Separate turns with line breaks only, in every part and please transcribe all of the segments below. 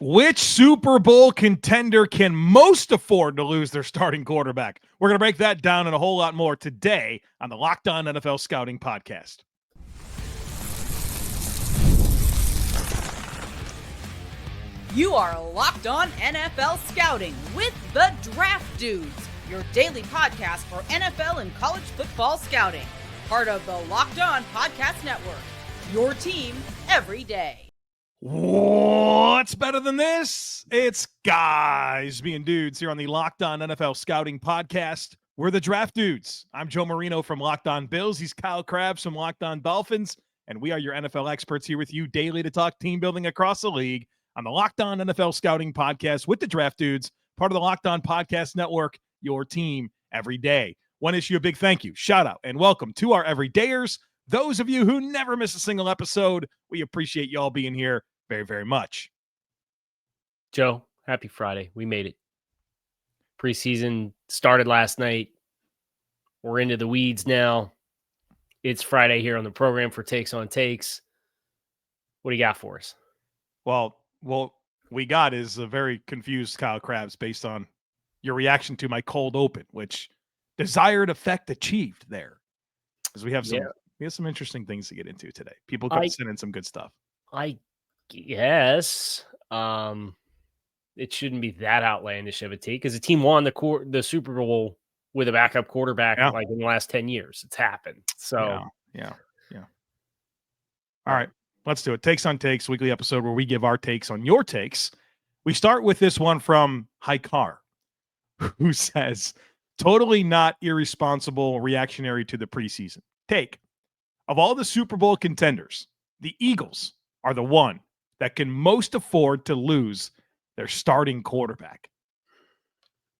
Which Super Bowl contender can most afford to lose their starting quarterback? We're going to break that down and a whole lot more today on the Locked On NFL Scouting Podcast.
You are Locked On NFL Scouting with the Draft Dudes, your daily podcast for NFL and college football scouting. Part of the Locked On Podcast Network, your team every day.
What's better than this? It's guys being dudes here on the Locked On NFL Scouting Podcast. We're the Draft Dudes. I'm Joe Marino from Locked On Bills. He's Kyle Crabbs from Locked On Dolphins. And we are your NFL experts here with you daily to talk team building across the league on the Locked On NFL Scouting Podcast with the Draft Dudes, part of the Locked On Podcast Network, your team every day. Want to issue a big thank you, shout out, and welcome to our everydayers. Those of you who never miss a single episode, we appreciate y'all being here very, very much.
Joe, happy Friday. We made it. Preseason started last night. We're into the weeds now. It's Friday here on the program for Takes on Takes. What do you got for us?
Well, we got is a very confused Kyle Crabbs based on your reaction to my cold open, which desired effect achieved there. Because we have some interesting things to get into today. People could send in some good stuff.
I guess it shouldn't be that outlandish of a take because the team won the Super Bowl with a backup quarterback like in the last 10 years. It's happened. So
yeah. All right, let's do it. Takes on Takes, weekly episode where we give our takes on your takes. We start with this one from Haikar, who says, totally not irresponsible reactionary to the preseason. Take, of all the Super Bowl contenders, the Eagles are the one that can most afford to lose their starting quarterback.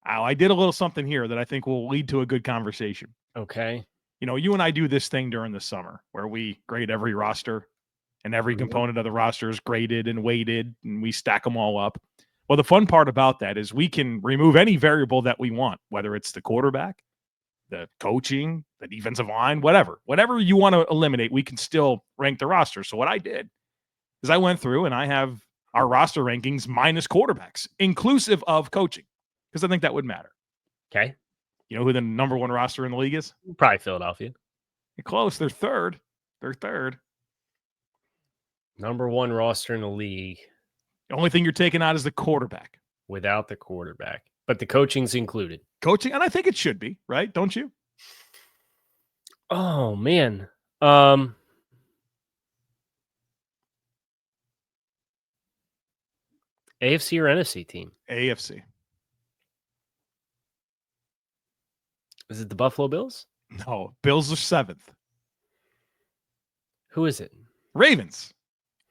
I did a little something here that I think will lead to a good conversation.
Okay.
You know, you and I do this thing during the summer where we grade every roster and every component of the roster is graded and weighted and we stack them all up. Well, the fun part about that is we can remove any variable that we want, whether it's the quarterback, the coaching, the defensive line, whatever you want to eliminate, we can still rank the roster. So what I did is I went through and I have our roster rankings minus quarterbacks, inclusive of coaching, because I think that would matter.
Okay.
You know who the number one roster in the league is?
Probably Philadelphia.
You're close. They're third.
Number one roster in the league.
The only thing you're taking out is the quarterback.
Without the quarterback. But the coaching's included.
Coaching, and I think it should be, right? Don't you?
Oh, man. AFC or NFC team?
AFC.
Is it the Buffalo Bills?
No, Bills are 7th.
Who is it?
Ravens.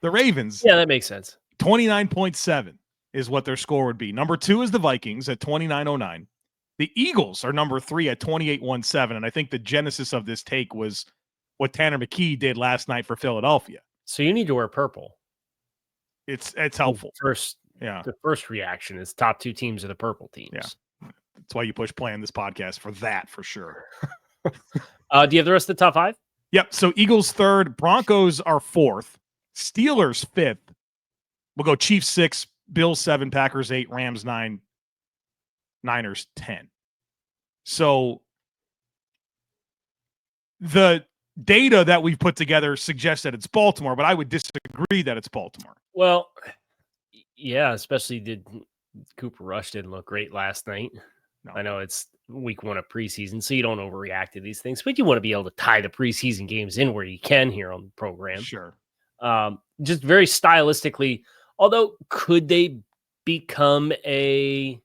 The Ravens.
Yeah, that makes sense.
29.7 is what their score would be. Number 2 is the Vikings at 29.09. The Eagles are number 3 at 28.17. And I think the genesis of this take was what Tanner McKee did last night for Philadelphia.
So you need to wear purple.
It's helpful.
The first reaction is top 2 teams are the purple teams.
Yeah. That's why you push play on this podcast for that, for sure.
Do you have the rest of the top 5?
Yep. So Eagles 3rd, Broncos are 4th, Steelers 5th. We'll go Chiefs 6, Bills 7, Packers 8, Rams 9, Niners 10. So the data that we've put together suggests that it's Baltimore, but I would disagree that it's Baltimore.
Well, yeah, especially Cooper Rush didn't look great last night. No. I know it's week 1 of preseason, so you don't overreact to these things, but you want to be able to tie the preseason games in where you can here on the program.
Sure.
Just very stylistically, although could they become a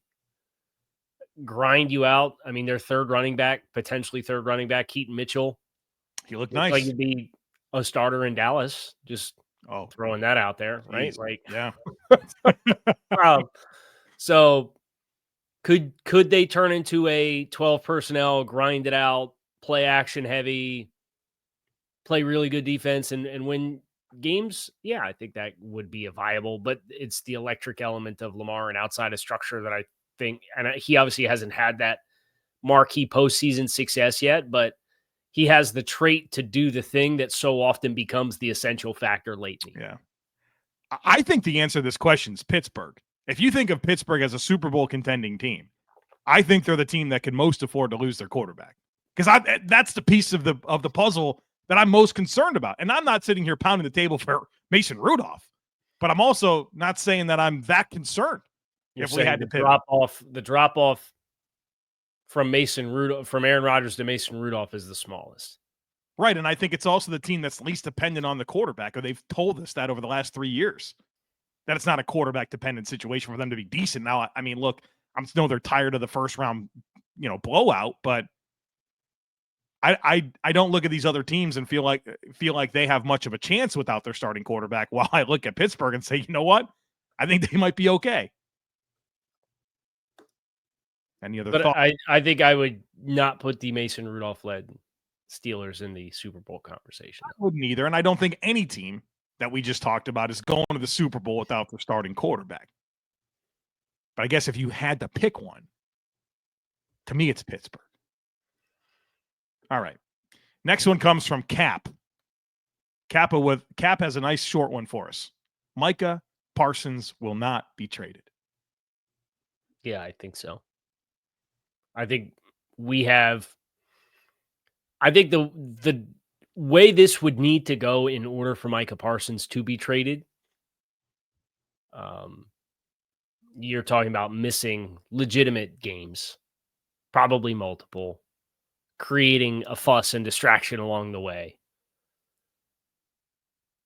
grind you out? I mean, their potentially third running back, Keaton Mitchell.
He looked nice.
Like he'd be a starter in Dallas. Just throwing that out there, right?
Like, yeah.
So could they turn into a 12 personnel, grind it out, play action heavy, play really good defense and win games? Yeah, I think that would be a viable, but it's the electric element of Lamar and outside of structure that I think, and he obviously hasn't had that marquee postseason success yet, but he has the trait to do the thing that so often becomes the essential factor lately.
Yeah. I think the answer to this question is Pittsburgh. If you think of Pittsburgh as a Super Bowl contending team, I think they're the team that can most afford to lose their quarterback. Because that's the piece of the puzzle that I'm most concerned about. And I'm not sitting here pounding the table for Mason Rudolph, but I'm also not saying that I'm that concerned.
You're
if we had to
drop off from Aaron Rodgers to Mason Rudolph is the smallest.
Right, and I think it's also the team that's least dependent on the quarterback, or they've told us that over the last 3 years, that it's not a quarterback-dependent situation for them to be decent. Now, I mean, look, I know they're tired of the first-round, blowout, but I don't look at these other teams and feel like they have much of a chance without their starting quarterback, while I look at Pittsburgh and say, you know what? I think they might be okay. Any other thoughts?
I think I would not put the Mason Rudolph-led Steelers in the Super Bowl conversation.
I wouldn't either, and I don't think any team that we just talked about is going to the Super Bowl without their starting quarterback. But I guess if you had to pick one, to me it's Pittsburgh. All right. Next one comes from Cap. Cap has a nice short one for us. Micah Parsons will not be traded.
Yeah, I think so. I think the way this would need to go in order for Micah Parsons to be traded, you're talking about missing legitimate games, probably multiple, creating a fuss and distraction along the way.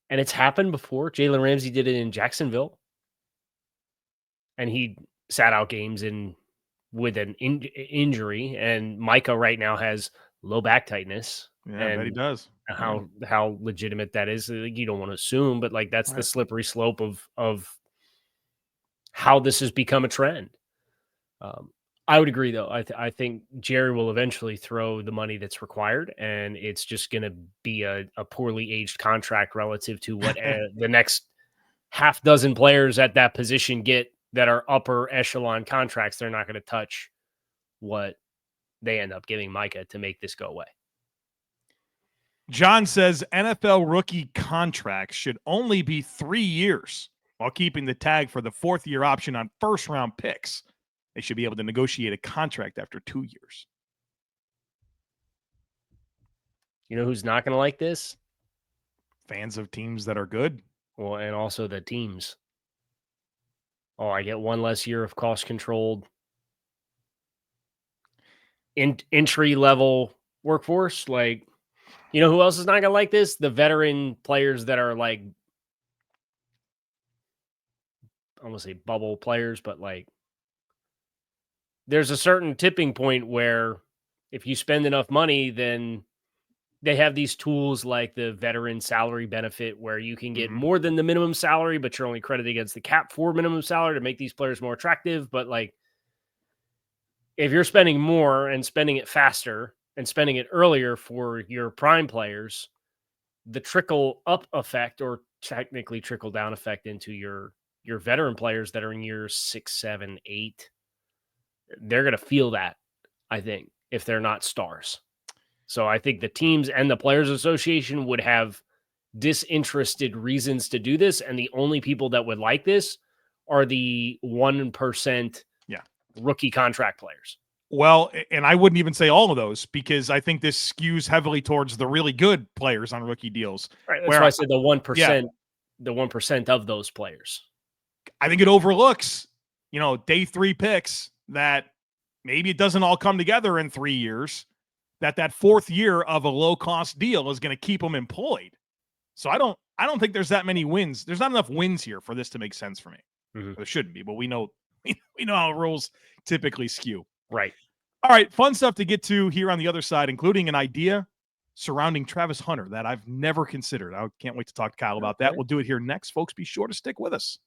And it's happened before. Jalen Ramsey did it in Jacksonville. And he sat out games with an injury. And Micah right now has low back tightness.
Yeah, I bet he does.
How legitimate that is, you don't want to assume, but like that's right. The slippery slope of how this has become a trend. I would agree, though. I think Jerry will eventually throw the money that's required, and it's just going to be a poorly aged contract relative to what the next half dozen players at that position get that are upper echelon contracts. They're not going to touch what they end up giving Micah to make this go away.
John says NFL rookie contracts should only be 3 years while keeping the tag for the 4th-year option on first-round picks. They should be able to negotiate a contract after 2 years.
You know who's not going to like this?
Fans of teams that are good.
Well, and also the teams. Oh, I get one less year of cost-controlled entry-level workforce. Like, you know who else is not going to like this? The veteran players that are like, I won't say bubble players, but like, there's a certain tipping point where if you spend enough money, then they have these tools like the veteran salary benefit where you can get more than the minimum salary, but you're only credited against the cap for minimum salary to make these players more attractive. But like, if you're spending more and spending it faster and spending it earlier for your prime players, the trickle up effect, or technically trickle down effect, into your veteran players that are in years 6, 7, 8, they're going to feel that, I think, if they're not stars. So I think the teams and the Players Association would have disinterested reasons to do this. And the only people that would like this are the 1% rookie contract players.
Well, and I wouldn't even say all of those, because I think this skews heavily towards the really good players on rookie deals.
Right. That's why I said the 1%, the 1% of those players.
I think it overlooks, day 3 picks that maybe it doesn't all come together in 3 years, that 4th year of a low-cost deal is going to keep them employed. So I don't think there's that many wins. There's not enough wins here for this to make sense for me. There shouldn't be, but we know how rules typically skew.
Right.
All right, fun stuff to get to here on the other side, including an idea surrounding Travis Hunter that I've never considered. I can't wait to talk to Kyle about that. We'll do it here next. Folks, be sure to stick with us.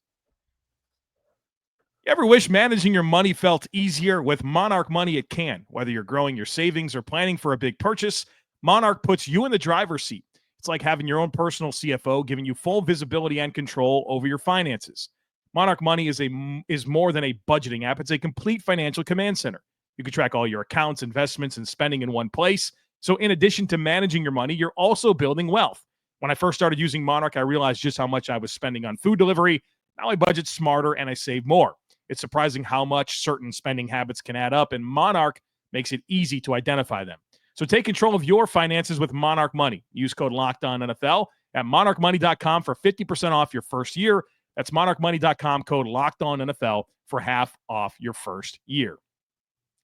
You ever wish managing your money felt easier? With Monarch Money, it can. Whether you're growing your savings or planning for a big purchase, Monarch puts you in the driver's seat. It's like having your own personal CFO, giving you full visibility and control over your finances. Monarch Money is more than a budgeting app. It's a complete financial command center. You can track all your accounts, investments, and spending in one place. So in addition to managing your money, you're also building wealth. When I first started using Monarch, I realized just how much I was spending on food delivery. Now I budget smarter and I save more. It's surprising how much certain spending habits can add up, and Monarch makes it easy to identify them. So take control of your finances with Monarch Money. Use code LOCKEDONNFL at monarchmoney.com for 50% off your first year. That's monarchmoney.com, code LOCKEDONNFL for half off your first year.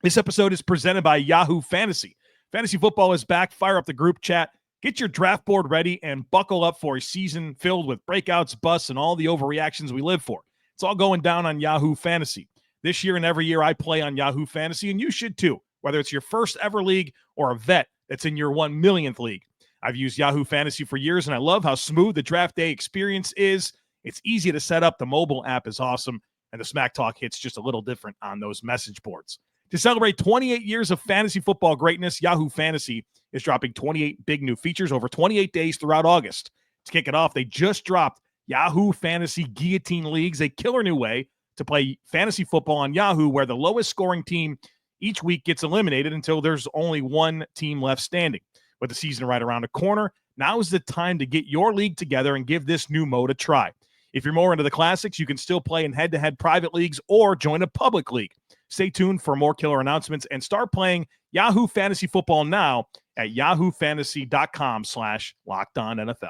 This episode is presented by Yahoo Fantasy. Fantasy football is back. Fire up the group chat. Get your draft board ready and buckle up for a season filled with breakouts, busts, and all the overreactions we live for. It's all going down on Yahoo Fantasy. This year and every year I play on Yahoo Fantasy, and you should too, whether it's your first ever league or a vet that's in your 1 millionth league. I've used Yahoo Fantasy for years, and I love how smooth the draft day experience is. It's easy to set up. The mobile app is awesome, and the Smack Talk hits just a little different on those message boards. To celebrate 28 years of fantasy football greatness, Yahoo Fantasy is dropping 28 big new features over 28 days throughout August. To kick it off, they just dropped Yahoo Fantasy Guillotine Leagues, a killer new way to play fantasy football on Yahoo, where the lowest scoring team each week gets eliminated until there's only one team left standing. With the season right around the corner, now is the time to get your league together and give this new mode a try. If you're more into the classics, you can still play in head-to-head private leagues or join a public league. Stay tuned for more killer announcements and start playing Yahoo Fantasy Football now at yahoofantasy.com/LockedOnNFL.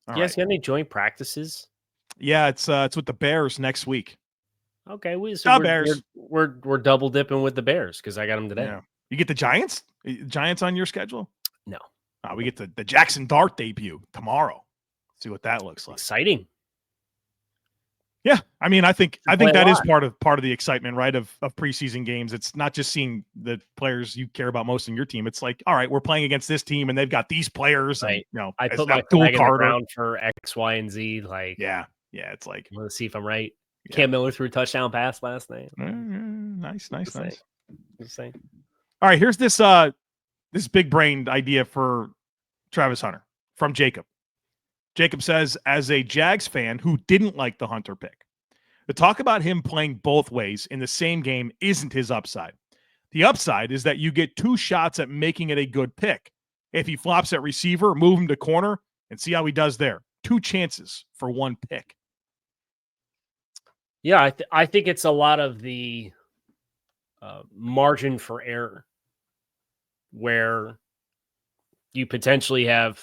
You guys got any joint practices?
Yeah, it's with the Bears next week.
Okay,
Bears.
We're double dipping with the Bears because I got them today.
Yeah. You get the Giants? Giants on your schedule?
No.
We get the Jackson Dart debut tomorrow. See what that looks like.
Exciting.
Yeah, I mean, I think that is part of the excitement, right? Of preseason games. It's not just seeing the players you care about most in your team. It's like, all right, we're playing against this team, and they've got these players.
Right.
And,
I put my flag in the ground for X, Y, and Z. Like,
yeah. It's like,
let's see if I'm right. Yeah. Cam Miller threw a touchdown pass last night.
Nice.
Just saying.
All right, here's this big brained idea for Travis Hunter from Jacob. Jacob says, as a Jags fan who didn't like the Hunter pick, the talk about him playing both ways in the same game isn't his upside. The upside is that you get 2 shots at making it a good pick. If he flops at receiver, move him to corner and see how he does there. 2 chances for 1 pick.
Yeah, I think it's a lot of the margin for error where you potentially have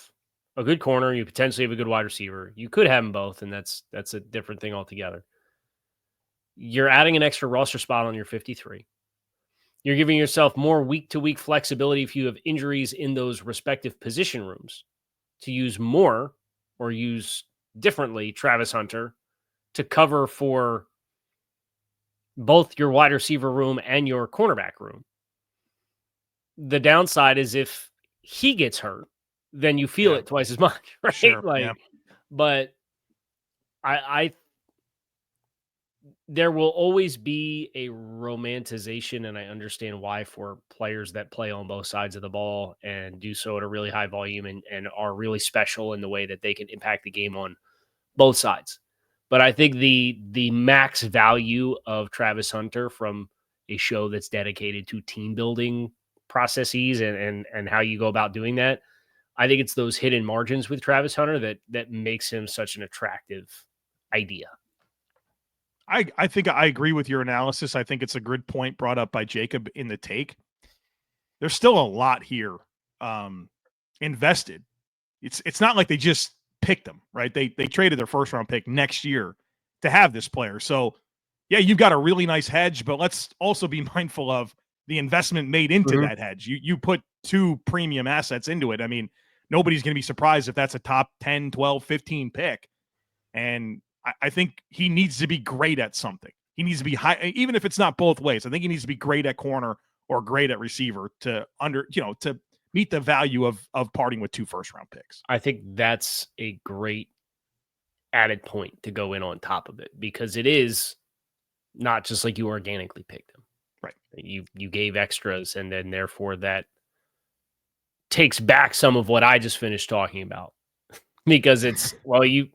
a good corner, you potentially have a good wide receiver. You could have them both, and that's a different thing altogether. You're adding an extra roster spot on your 53. You're giving yourself more week-to-week flexibility if you have injuries in those respective position rooms to use more or use differently Travis Hunter to cover for both your wide receiver room and your cornerback room. The downside is if he gets hurt, then you feel it twice as much, right?
Sure,
But I there will always be a romanticization, and I understand why, for players that play on both sides of the ball and do so at a really high volume and are really special in the way that they can impact the game on both sides. But I think the max value of Travis Hunter from a show that's dedicated to team building processes and how you go about doing that, I think it's those hidden margins with Travis Hunter that makes him such an attractive idea.
I think I agree with your analysis. I think it's a good point brought up by Jacob in the take. There's still a lot here invested. It's not like they just picked them, right? They traded their first round pick next year to have this player. So yeah, you've got a really nice hedge, but let's also be mindful of the investment made into that hedge. You put 2 premium assets into it. I mean, nobody's going to be surprised if that's a top 10, 12, 15 pick. And I think he needs to be great at something. He needs to be high, even if it's not both ways. I think he needs to be great at corner or great at receiver to meet the value of parting with 2 first-round picks. I
think that's a great added point to go in on top of it, because it is not just like you organically picked him.
Right.
You gave extras, and then therefore that takes back some of what I just finished talking about. Because it's, well, you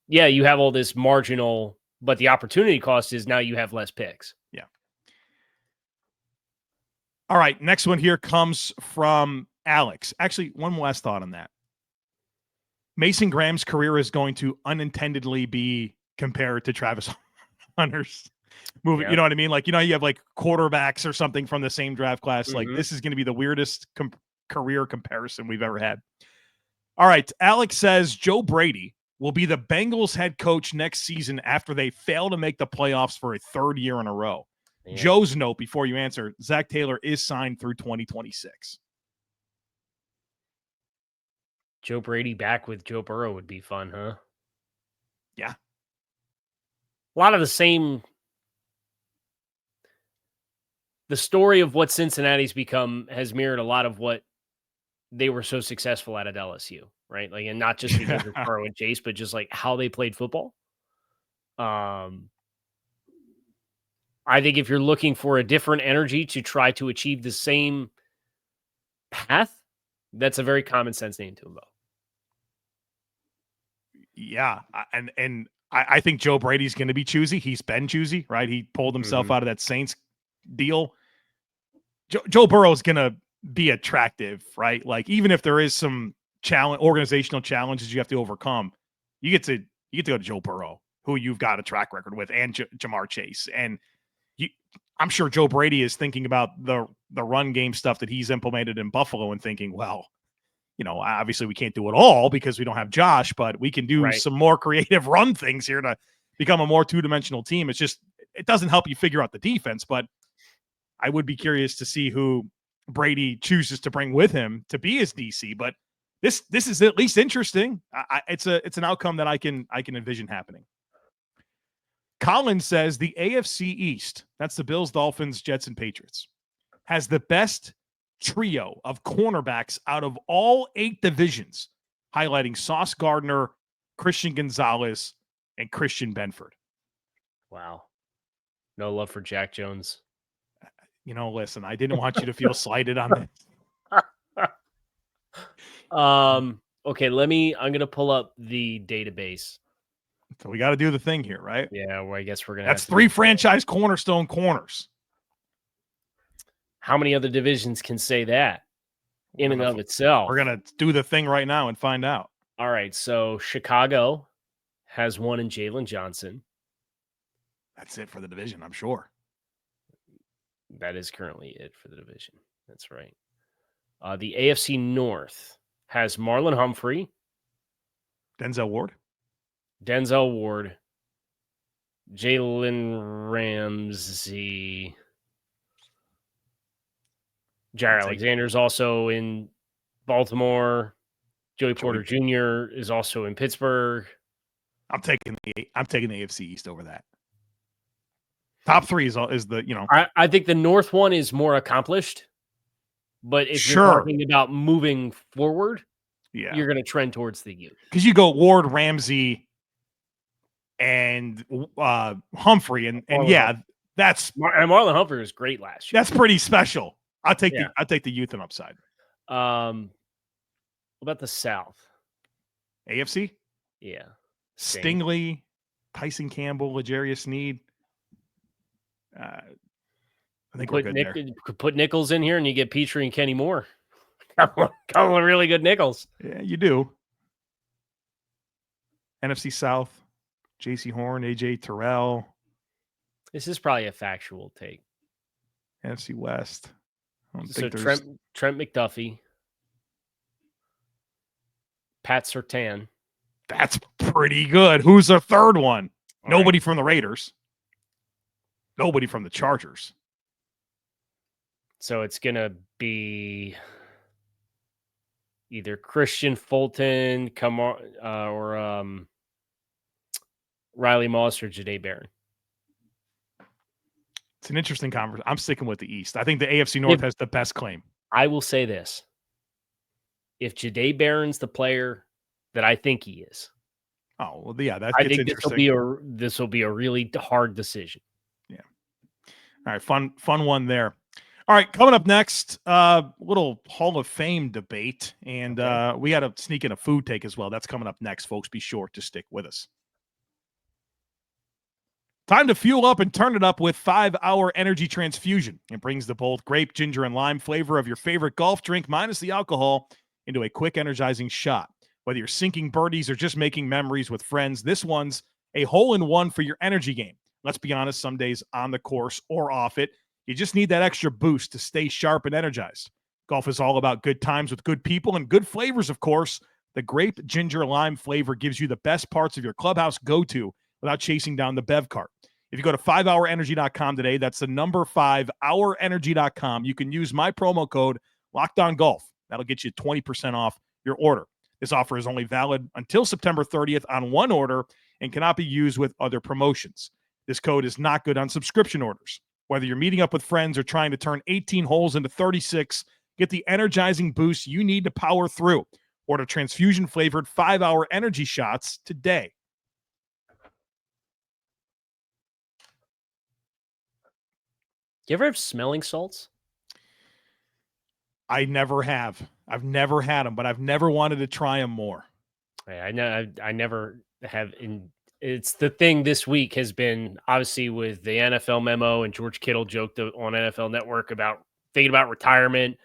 have all this marginal, but the opportunity cost is now you have less picks.
Yeah. All right, next one here comes from Alex. Actually, one last thought on that. Mason Graham's career is going to unintendedly be compared to Travis Hunter's movie.
Yeah.
You know what I mean? Like, you have like quarterbacks or something from the same draft class.
Mm-hmm.
Like, this is going to be the weirdest career comparison we've ever had. All right, Alex says Joe Brady will be the Bengals head coach next season after they fail to make the playoffs for a third year in a row. Yeah. Joe's note before you answer, Zach Taylor is signed through 2026.
Joe Brady back with Joe Burrow would be fun, huh?
Yeah.
A lot of the same. The story of what Cincinnati's become has mirrored a lot of what they were so successful at LSU, right? Like, and not just because of Burrow and Chase, but just like how they played football. I think if you're looking for a different energy to try to achieve the same path, that's a very common sense name to invoke.
Yeah, and I think Joe Brady's going to be choosy. He's been choosy, right? He pulled himself out of that Saints deal. Joe Burrow is going to be attractive, right? Like, even if there is some organizational challenges you have to overcome, you get to go to Joe Burrow, who you've got a track record with, and Jamar Chase. And I'm sure Joe Brady is thinking about the run game stuff that he's implemented in Buffalo and thinking, well, obviously we can't do it all because we don't have Josh, but we can do some more creative run things here to become a more two-dimensional team. It's just, it doesn't help you figure out the defense, but I would be curious to see who Brady chooses to bring with him to be his DC. But this is at least interesting. It's an outcome that I can envision happening. Colin says the AFC East, that's the Bills, Dolphins, Jets, and Patriots, has the best trio of cornerbacks out of all 8 divisions, highlighting Sauce Gardner, Christian Gonzalez, and Christian Benford.
Wow. No love for Jack Jones.
Listen, I didn't want you to feel slighted on
this. Okay, I'm going to pull up the database.
So we got to do the thing here, right?
Yeah, well, I guess we're going to.
That's 3 franchise cornerstone corners.
How many other divisions can say that in and of itself?
We're going to do the thing right now and find out.
All right. So Chicago has one in Jalen Johnson.
That's it for the division, I'm sure.
That is currently it for the division. That's right. The AFC North has Marlon Humphrey.
Denzel Ward,
Jalen Ramsey. Jair Alexander's also in Baltimore. Joey Porter Jr. is also in Pittsburgh.
I'm taking the AFC East over that. Top 3 is the,
I think the North one is more accomplished, but if you're talking about moving forward, you're going to trend towards the youth.
Because you go Ward, Ramsey, and Humphrey, and that's
and Marlon Humphrey was great last year.
That's pretty special. I'll take the youth and upside.
What about the South?
AFC?
Yeah.
Stingley, Tyson Campbell, L'Jarius Sneed. I think we're good there.
Put Nichols in here and you get Petrie and Kenny Moore. Couple of really good nickels.
Yeah, you do. NFC South, J.C. Horn, A.J. Terrell.
This is probably a factual take.
NFC West.
So Trent McDuffie, Pat Surtain.
That's pretty good. Who's the third one? Nobody from the Raiders. Nobody from the Chargers.
So it's going to be either Christian Fulton, or Riley Moss or Jahdae Barron.
It's an interesting conversation. I'm sticking with the East. I think the AFC North has the best claim.
I will say this. If Jahdae Barron's the player that I think he is.
Oh, well, yeah, that
I
gets
think
interesting.
this will be a really hard decision.
Yeah. All right, fun one there. All right, coming up next, little Hall of Fame debate, and we got to sneak in a food take as well. That's coming up next, folks. Be sure to stick with us. Time to fuel up and turn it up with 5-Hour Energy Transfusion. It brings the bold grape, ginger, and lime flavor of your favorite golf drink minus the alcohol into a quick, energizing shot. Whether you're sinking birdies or just making memories with friends, this one's a hole-in-one for your energy game. Let's be honest, some days on the course or off it, you just need that extra boost to stay sharp and energized. Golf is all about good times with good people and good flavors, of course. The grape, ginger, lime flavor gives you the best parts of your clubhouse go-to without chasing down the bev cart. If you go to 5hourenergy.com today, that's the number 5hourenergy.com. You can use my promo code LOCKEDONGOLF. That'll get you 20% off your order. This offer is only valid until September 30th on one order and cannot be used with other promotions. This code is not good on subscription orders. Whether you're meeting up with friends or trying to turn 18 holes into 36, get the energizing boost you need to power through. Order transfusion-flavored 5-Hour Energy shots today.
Do you ever have smelling salts?
I never have. I've never had them, but I've never wanted to try them more.
I know I never have. It's the thing this week has been obviously with the NFL memo, and George Kittle joked on NFL Network about thinking about retirement.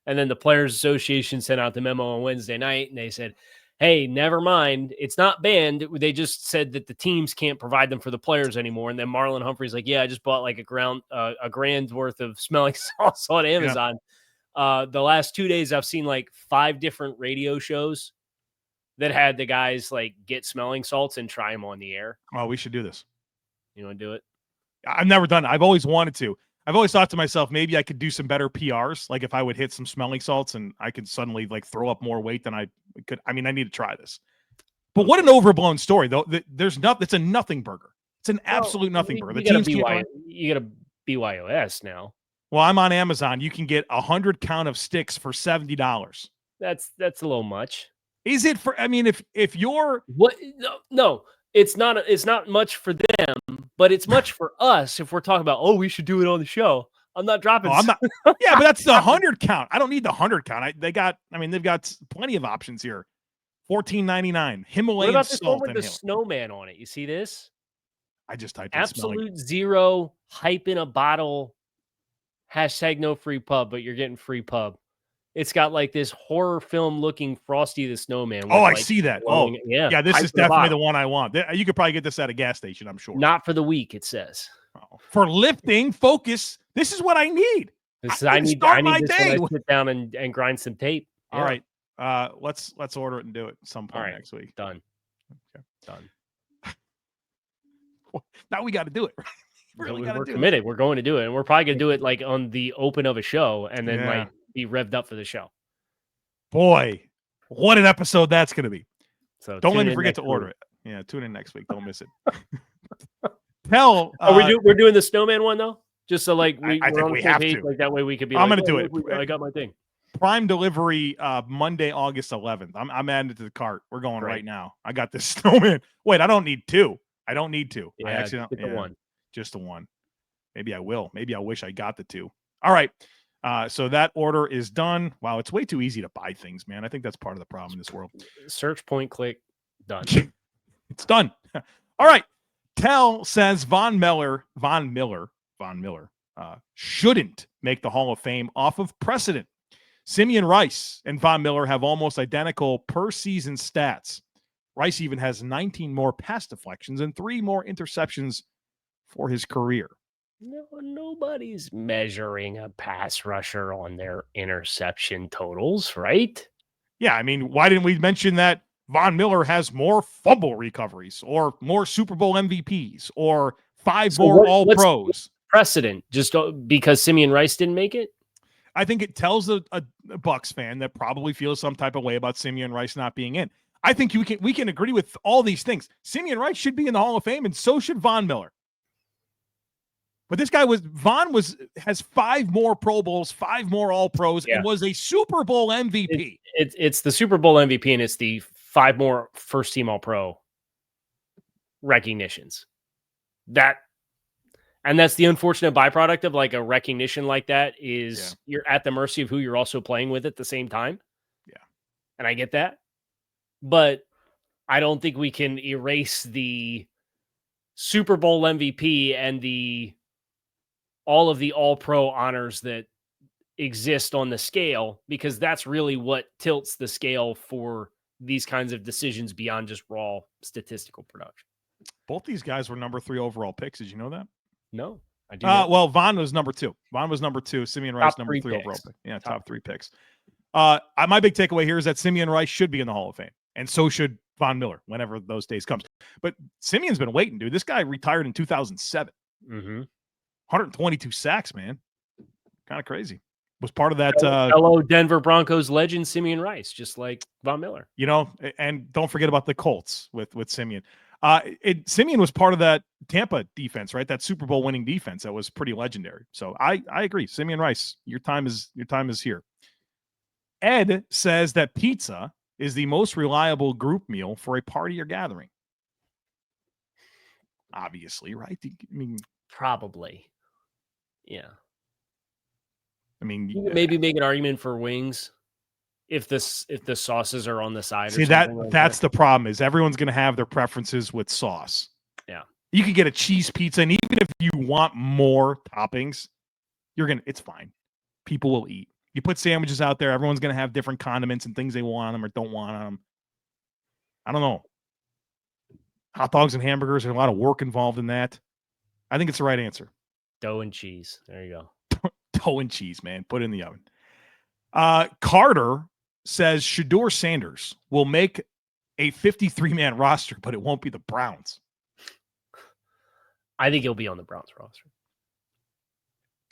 And then the Players Association sent out the memo on Wednesday night, and they said, hey, never mind. It's not banned. They just said that the teams can't provide them for the players anymore. And then Marlon Humphrey's like, yeah, I just bought like a grand's worth of smelling salts on Amazon. Yeah. The last 2 days, I've seen like 5 different radio shows that had the guys like get smelling salts and try them on the air.
Oh, we should do this.
You want to do it?
I've never done it. I've always wanted to. I've always thought to myself, maybe I could do some better PRs. Like if I would hit some smelling salts and I could suddenly like throw up more weight than I could. I mean, I need to try this. But what an overblown story, though. There's not. It's a nothing burger. It's an absolute nothing burger.
You got a BYOS now.
Well, I'm on Amazon. You can get 100 count of sticks for $70.
That's a little much.
Is it for? I mean, if you're
what? No. It's not much for them, but it's much for us if we're talking about, oh, we should do it on the show. I'm not dropping.
I'm not. Yeah, but that's the 100 count. I don't need the 100 count. They've got plenty of options here. $14.99. Himalayan
what about this
salt
one with the snowman on it? You see this?
I just typed
absolute zero hype in a bottle. # no free pub, but you're getting free pub. It's got like this horror film looking Frosty the Snowman.
Oh, I see that.
Glowing,
yeah. This is definitely the one I want. You could probably get this at a gas station, I'm sure.
Not for the week, it says.
Oh, for lifting, focus. This is what I need.
I need this when I sit down and grind some tape.
Yeah. All right. Let's order it and do it at some point next week.
Done.
Okay.
Done.
Now we got to do it.
We're committed. We're going to do it. And we're probably going to do it like on the open of a show and then like be revved up for the show.
Boy, what an episode that's going to be.
So
don't let me forget to order it. Yeah, tune in next week. Don't miss it.
We're doing the snowman one though? Just so like
I think we have to.
Like that way we could be
I'm going to do it.
I got my thing.
Prime delivery Monday, August 11th. I'm adding it to the cart. We're going right now. I got this snowman. Wait, I don't need 2. I don't need 2.
Yeah,
I actually
get the one.
Just the one. Maybe I will. Maybe I wish I got the 2. All right. So that order is done. Wow, it's way too easy to buy things, man. I think that's part of the problem in this world.
Search, point, click, done.
It's done. All right. Tell says Von Miller shouldn't make the Hall of Fame off of precedent. Simeon Rice and Von Miller have almost identical per season stats. Rice even has 19 more pass deflections and 3 more interceptions for his career.
No, nobody's measuring a pass rusher on their interception totals, right?
Yeah, I mean, why didn't we mention that Von Miller has more fumble recoveries or more Super Bowl MVPs or 5 more All-Pros?
Precedent, just because Simeon Rice didn't make it?
I think it tells a Bucs fan that probably feels some type of way about Simeon Rice not being in. I think we can agree with all these things. Simeon Rice should be in the Hall of Fame, and so should Von Miller. But this guy has 5 more Pro Bowls, 5 more All-Pros, and was a Super Bowl MVP.
It's the Super Bowl MVP, and it's the 5 more first-team All-Pro recognitions. And that's the unfortunate byproduct of like a recognition like that is you're at the mercy of who you're also playing with at the same time.
Yeah.
And I get that. But I don't think we can erase the Super Bowl MVP and all of the All-Pro honors that exist on the scale, because that's really what tilts the scale for these kinds of decisions beyond just raw statistical production.
Both these guys were number 3 overall picks. Did you know that?
No, I do.
Well, Von was number 2. Von was number 2. Simeon Rice, number 3 overall pick. Yeah, top 3 picks. My big takeaway here is that Simeon Rice should be in the Hall of Fame, and so should Von Miller whenever those days comes. But Simeon's been waiting, dude. This guy retired in 2007. 122 sacks, man. Kind of crazy. Was part of that
fellow Denver Broncos legend Simeon Rice, just like Von Miller.
And don't forget about the Colts with Simeon. Simeon was part of that Tampa defense, right? That Super Bowl winning defense that was pretty legendary. So I agree. Simeon Rice, your time is here. Ed says that pizza is the most reliable group meal for a party or gathering. Obviously, right? I mean,
probably. Yeah.
I mean,
you maybe make an argument for wings if the sauces are on the side.
See, that's the problem, is everyone's going to have their preferences with sauce.
Yeah.
You could get a cheese pizza, and even if you want more toppings, it's fine. People will eat. You put sandwiches out there, everyone's going to have different condiments and things they want on them or don't want on them. I don't know. Hot dogs and hamburgers, there's a lot of work involved in that. I think it's the right answer.
Dough and cheese. There you go.
Dough and cheese, man. Put it in the oven. Carter says Shador Sanders will make a 53-man roster, but it won't be the Browns.
I think he'll be on the Browns roster.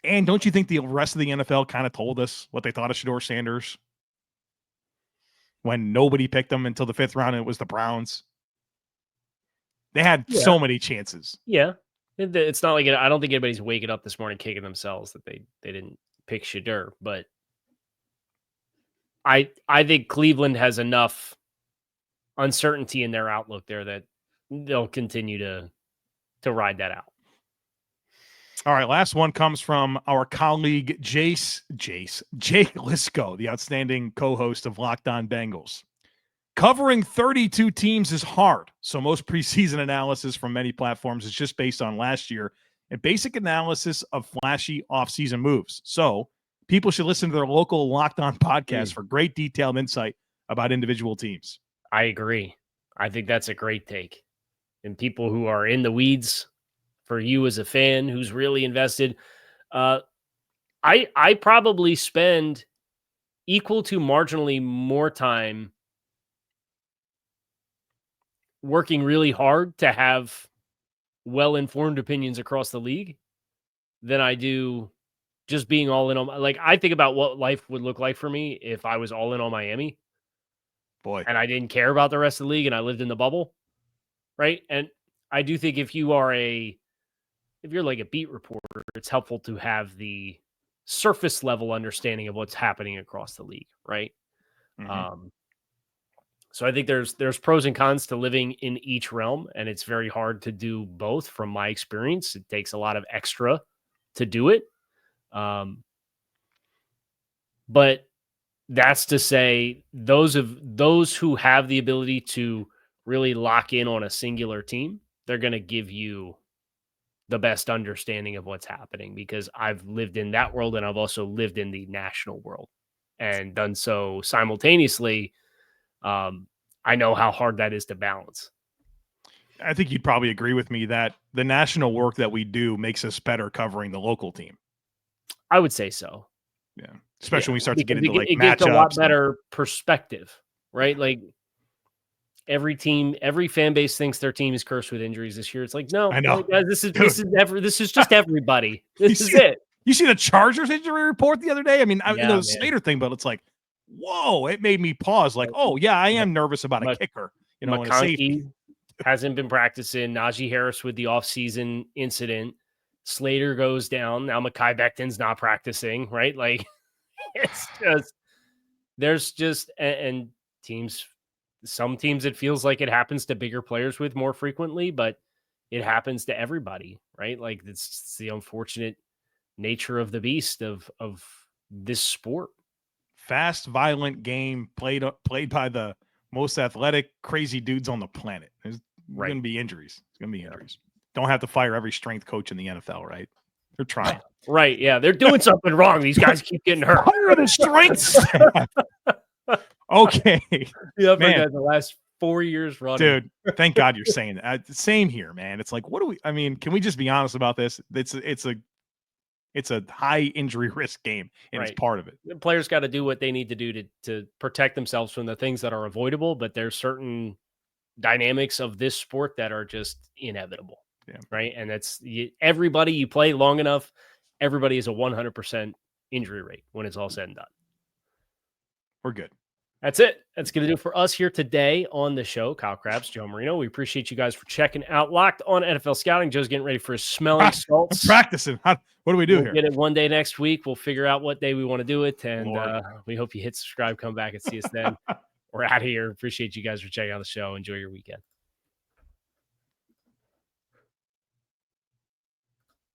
And don't you think the rest of the NFL kind of told us what they thought of Shador Sanders when nobody picked him until the 5th round and it was the Browns? They had so many chances.
Yeah. It's not like I don't think anybody's waking up this morning kicking themselves that they didn't pick Shador, but I think Cleveland has enough uncertainty in their outlook there that they'll continue to ride that out.
All right, last one comes from our colleague Jake Lisco, the outstanding co-host of Locked On Bengals. Covering 32 teams is hard, so most preseason analysis from many platforms is just based on last year and basic analysis of flashy offseason moves. So people should listen to their local Locked On podcast for great detailed insight about individual teams.
I agree. I think that's a great take. And people who are in the weeds, for you as a fan who's really invested, I probably spend equal to marginally more time working really hard to have well-informed opinions across the league than I do just being all in on. Like, I think about what life would look like for me if I was all in on Miami.
Boy.
And I didn't care about the rest of the league and I lived in the bubble. Right. And I do think if you're like a beat reporter, it's helpful to have the surface level understanding of what's happening across the league. Right.
Mm-hmm.
So I think there's pros and cons to living in each realm, and it's very hard to do both from my experience. It takes a lot of extra to do it. But that's to say those who have the ability to really lock in on a singular team, they're going to give you the best understanding of what's happening, because I've lived in that world and I've also lived in the national world and done so simultaneously. I know how hard that is to balance.
I think you'd probably agree with me that the national work that we do makes us better covering the local team.
I would say so.
Yeah. Especially when we start to get into like
it
matchups.
Gets a lot better perspective, right? Like every fan base thinks their team is cursed with injuries this year. It's like, no,
I know.
Like, guys, this is just everybody. This is it.
You see the Chargers injury report the other day? I mean, the
man.
Slater thing, but it's like, whoa, it made me pause. Like, oh yeah, I am nervous about a kicker. And a safety.
Hasn't been practicing. Najee Harris with the offseason incident. Slater goes down. Now Mekhi Becton's not practicing, right? Like, it's just, and teams, some teams, it feels like it happens to bigger players with more frequently, but it happens to everybody, right? Like, it's the unfortunate nature of the beast of this sport.
Fast, violent game played by the most athletic, crazy dudes on the planet. There's going to be injuries. It's going to be injuries. don't have to fire every strength coach in the NFL, right? They're trying.
Right. Yeah. They're doing something wrong. These guys keep getting hurt.
Fire the strength staff. Okay.
Yeah,
man.
The last 4 years running.
Dude, thank God you're saying that. Same here, man. It's like, can we just be honest about this? It's a high injury risk game, and
Right.
it's part of it.
The players got to do what they need to do to protect themselves from the things that are avoidable, but there's certain dynamics of this sport that are just inevitable.
Yeah.
Right. And everybody you play long enough, everybody is a 100% injury rate when it's all said and done.
We're good.
That's it. That's going to do it for us here today on the show. Kyle Crabbs, Joe Marino. We appreciate you guys for checking out Locked on NFL Scouting. Joe's getting ready for his smelling salts.
I'm practicing. What do we do
We'll
here?
Get it one day next week. We'll figure out what day we want to do it. And we hope you hit subscribe, come back and see us then. We're out of here. Appreciate you guys for checking out the show. Enjoy your weekend.